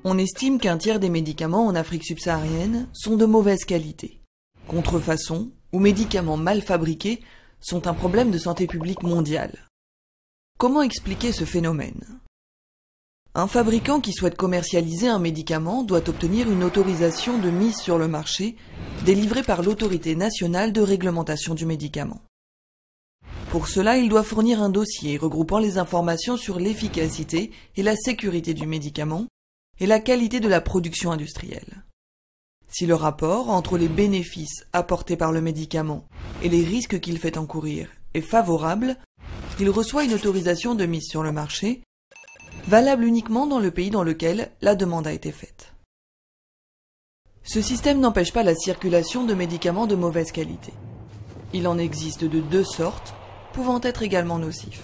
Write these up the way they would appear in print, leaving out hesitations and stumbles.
On estime qu'un tiers des médicaments en Afrique subsaharienne sont de mauvaise qualité. Contrefaçons ou médicaments mal fabriqués sont un problème de santé publique mondiale. Comment expliquer ce phénomène ? Un fabricant qui souhaite commercialiser un médicament doit obtenir une autorisation de mise sur le marché délivrée par l'Autorité nationale de réglementation du médicament. Pour cela, il doit fournir un dossier regroupant les informations sur l'efficacité et la sécurité du médicament et la qualité de la production industrielle. Si le rapport entre les bénéfices apportés par le médicament et les risques qu'il fait encourir est favorable, il reçoit une autorisation de mise sur le marché, valable uniquement dans le pays dans lequel la demande a été faite. Ce système n'empêche pas la circulation de médicaments de mauvaise qualité. Il en existe de deux sortes, pouvant être également nocifs.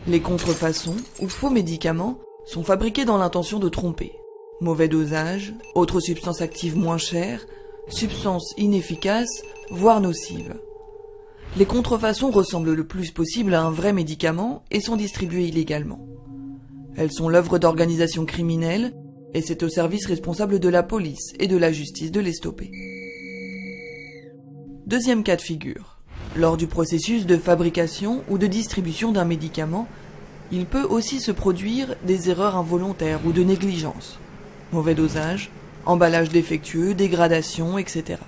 Les contrefaçons ou faux médicaments sont fabriqués dans l'intention de tromper. Mauvais dosage, autres substances actives moins chères, substances inefficaces, voire nocives. Les contrefaçons ressemblent le plus possible à un vrai médicament et sont distribuées illégalement. Elles sont l'œuvre d'organisations criminelles et c'est au service responsable de la police et de la justice de les stopper. Deuxième cas de figure. Lors du processus de fabrication ou de distribution d'un médicament, il peut aussi se produire des erreurs involontaires ou de négligence. Mauvais dosage, emballage défectueux, dégradation, etc.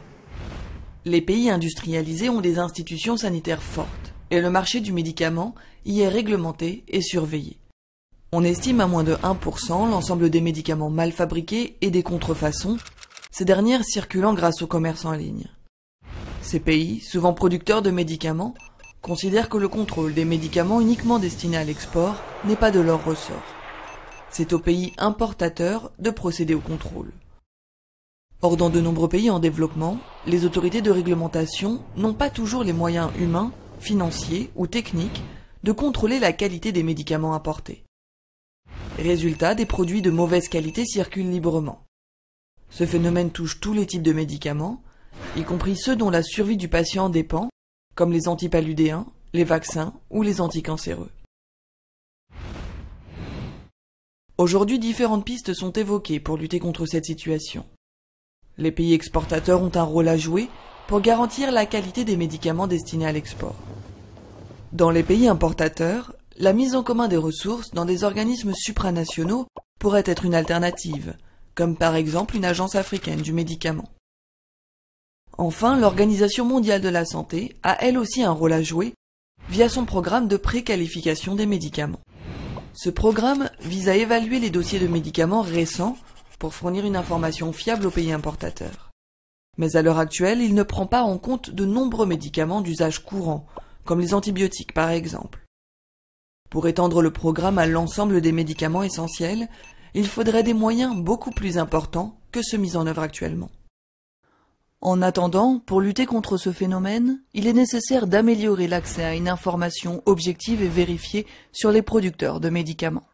Les pays industrialisés ont des institutions sanitaires fortes et le marché du médicament y est réglementé et surveillé. On estime à moins de 1% l'ensemble des médicaments mal fabriqués et des contrefaçons, ces dernières circulant grâce au commerce en ligne. Ces pays, souvent producteurs de médicaments, considèrent que le contrôle des médicaments uniquement destinés à l'export n'est pas de leur ressort. C'est aux pays importateurs de procéder au contrôle. Or, dans de nombreux pays en développement, les autorités de réglementation n'ont pas toujours les moyens humains, financiers ou techniques de contrôler la qualité des médicaments importés. Résultat, des produits de mauvaise qualité circulent librement. Ce phénomène touche tous les types de médicaments, y compris ceux dont la survie du patient dépend, comme les antipaludéens, les vaccins ou les anticancéreux. Aujourd'hui, différentes pistes sont évoquées pour lutter contre cette situation. Les pays exportateurs ont un rôle à jouer pour garantir la qualité des médicaments destinés à l'export. Dans les pays importateurs, la mise en commun des ressources dans des organismes supranationaux pourrait être une alternative, comme par exemple une agence africaine du médicament. Enfin, l'Organisation mondiale de la santé a elle aussi un rôle à jouer via son programme de préqualification des médicaments. Ce programme vise à évaluer les dossiers de médicaments récents pour fournir une information fiable aux pays importateurs. Mais à l'heure actuelle, il ne prend pas en compte de nombreux médicaments d'usage courant, comme les antibiotiques par exemple. Pour étendre le programme à l'ensemble des médicaments essentiels, il faudrait des moyens beaucoup plus importants que ceux mis en œuvre actuellement. En attendant, pour lutter contre ce phénomène, il est nécessaire d'améliorer l'accès à une information objective et vérifiée sur les producteurs de médicaments.